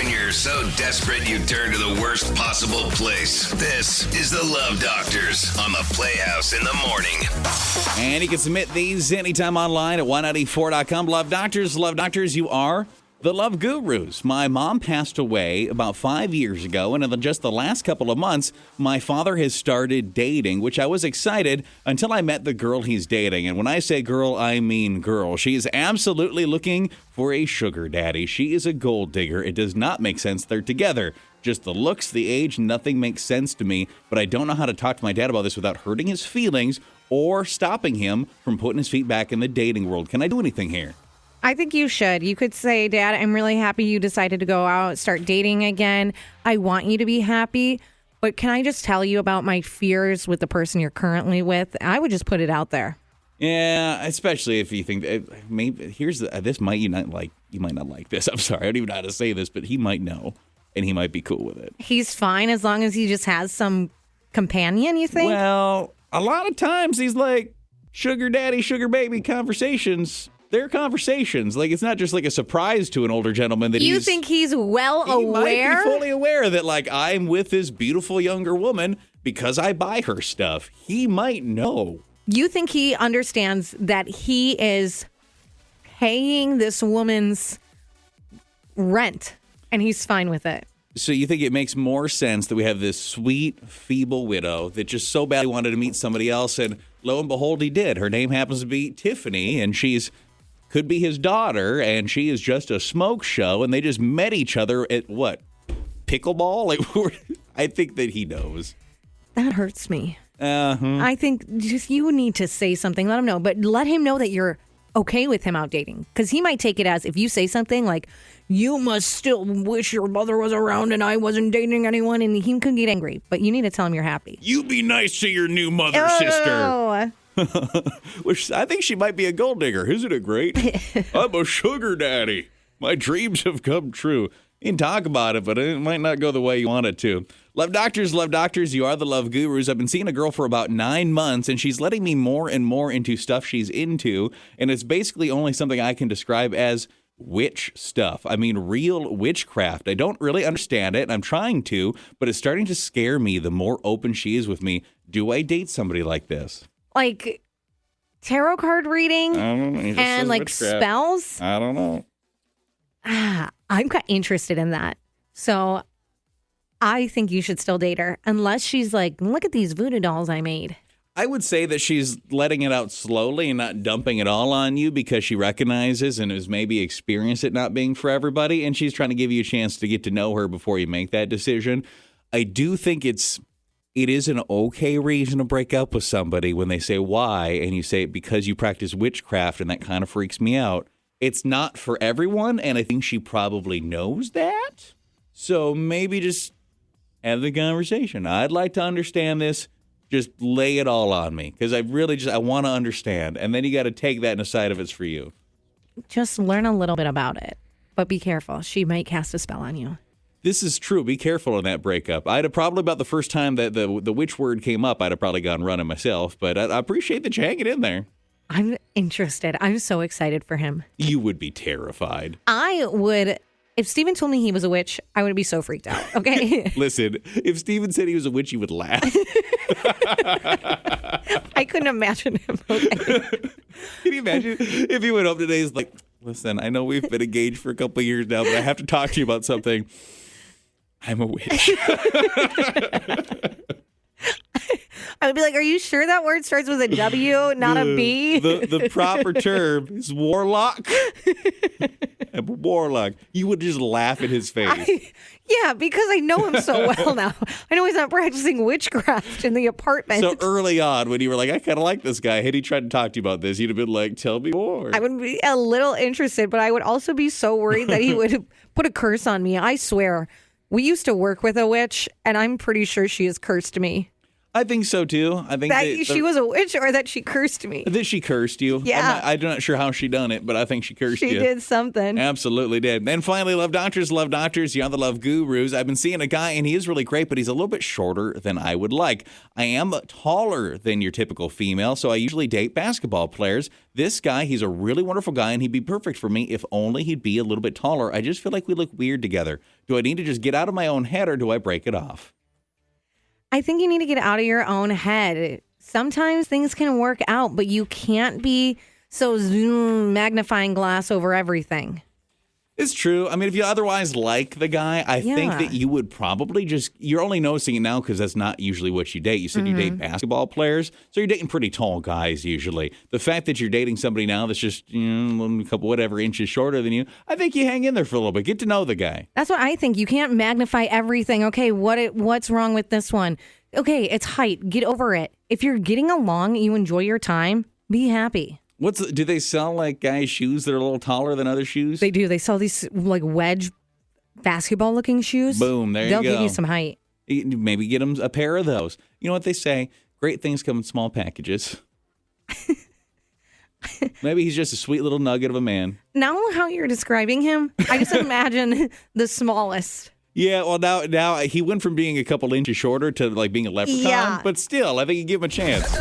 when you're so desperate you turn to the worst possible place. This is the Love Doctors on the Playhouse in the morning. And you can submit these anytime online at 194.com. Love Doctors, you are the Love Gurus. My mom passed away about 5 years ago, and in just the last couple of months, my father has started dating, which I was excited until I met the girl he's dating. And when I say girl, I mean girl. She is absolutely looking for a sugar daddy. She is a gold digger. It does not make sense they're together. Just the looks, the age, nothing makes sense to me. But I don't know how to talk to my dad about this without hurting his feelings or stopping him from putting his feet back in the dating world. Can I do anything here? I think you should. You could say, Dad, I'm really happy you decided to go out, start dating again. I want you to be happy. But can I just tell you about my fears with the person you're currently with? I would just put it out there. Yeah, especially if you think maybe this might you might not like this. I'm sorry, I don't even know how to say this, but he might know, and he might be cool with it. He's fine as long as he just has some companion, you think? Well, a lot of times these like sugar daddy, sugar baby conversations. They're conversations. Like, it's not just like a surprise to an older gentleman that you think he's well aware? He might be fully aware that, like, I'm with this beautiful younger woman because I buy her stuff. He might know. You think he understands that he is paying this woman's rent and he's fine with it? So you think it makes more sense that we have this sweet, feeble widow that just so badly wanted to meet somebody else, and lo and behold, he did. Her name happens to be Tiffany, and could be his daughter, and she is just a smoke show, and they just met each other at what? Pickleball? Like, I think that he knows. That hurts me. Uh-huh. I think just you need to say something. Let him know, but let him know that you're okay with him out dating, because he might take it as if you say something like, you must still wish your mother was around and I wasn't dating anyone, and he can get angry, but you need to tell him you're happy. You be nice to your new mother, sister. Which I think she might be a gold digger. Isn't it great? I'm a sugar daddy. My dreams have come true. You can talk about it, but it might not go the way you want it to. Love Doctors, you are the Love Gurus. I've been seeing a girl for about 9 months, and she's letting me more and more into stuff she's into, and it's basically only something I can describe as witch stuff. I mean, real witchcraft. I don't really understand it, and I'm trying to, but it's starting to scare me the more open she is with me. Do I date somebody like this? Like tarot card reading and like witchcraft. spells? I don't know. I'm quite interested in that. So I think you should still date her unless she's like, look at these voodoo dolls I made. I would say that she's letting it out slowly and not dumping it all on you because she recognizes and has maybe experienced it not being for everybody, and she's trying to give you a chance to get to know her before you make that decision. I do think it is an okay reason to break up with somebody when they say why, and you say because you practice witchcraft, and that kind of freaks me out. It's not for everyone, and I think she probably knows that. So maybe just have the conversation. I'd like to understand this. Just lay it all on me, because I want to understand. And then you got to take that and decide if it's for you. Just learn a little bit about it, but be careful. She might cast a spell on you. This is true. Be careful in that breakup. I'd have probably, about the first time that the witch word came up, I'd have probably gone running myself. But I appreciate that you hang it in there. I'm interested. I'm so excited for him. You would be terrified. I would. If Steven told me he was a witch, I would be so freaked out. Okay. Listen, if Steven said he was a witch, you would laugh. I couldn't imagine him. Okay. Can you imagine if he went home today? He's like, listen, I know we've been engaged for a couple of years now, but I have to talk to you about something. I'm a witch. I would be like, are you sure that word starts with a W, not a B? The proper term is warlock. I'm a warlock. You would just laugh in his face. Yeah, because I know him so well now. I know he's not practicing witchcraft in the apartment. So early on, when you were like, I kind of like this guy, and he tried to talk to you about this, you'd have been like, tell me more. I would be a little interested, but I would also be so worried that he would put a curse on me. I swear, we used to work with a witch, and I'm pretty sure she has cursed me. I think so too. I think That she was a witch or that she cursed me? that she cursed you. Yeah. I'm not sure how she done it, but I think she cursed you. She did something. Absolutely did. And finally, Love Doctors, you're the Love Gurus. I've been seeing a guy, and he is really great, but he's a little bit shorter than I would like. I am taller than your typical female, so I usually date basketball players. This guy, he's a really wonderful guy, and he'd be perfect for me if only he'd be a little bit taller. I just feel like we look weird together. Do I need to just get out of my own head, or do I break it off? I think you need to get out of your own head. Sometimes things can work out, but you can't be so magnifying glass over everything. It's true. I mean, if you otherwise like the guy, I think that you would probably you're only noticing it now because that's not usually what you date. You said you date basketball players, so you're dating pretty tall guys usually. The fact that you're dating somebody now that's just a couple whatever inches shorter than you, I think you hang in there for a little bit. Get to know the guy. That's what I think. You can't magnify everything. Okay, what's wrong with this one? Okay, it's height. Get over it. If you're getting along, you enjoy your time, be happy. Do they sell like guys' shoes that are a little taller than other shoes? They do. They sell these like wedge basketball looking shoes. Boom, there you go. They'll give you some height. Maybe get them a pair of those. You know what they say? Great things come in small packages. Maybe he's just a sweet little nugget of a man. Now how you're describing him, I just imagine the smallest. Yeah, well, now he went from being a couple inches shorter to like being a leprechaun. Yeah. But still, I think you give him a chance.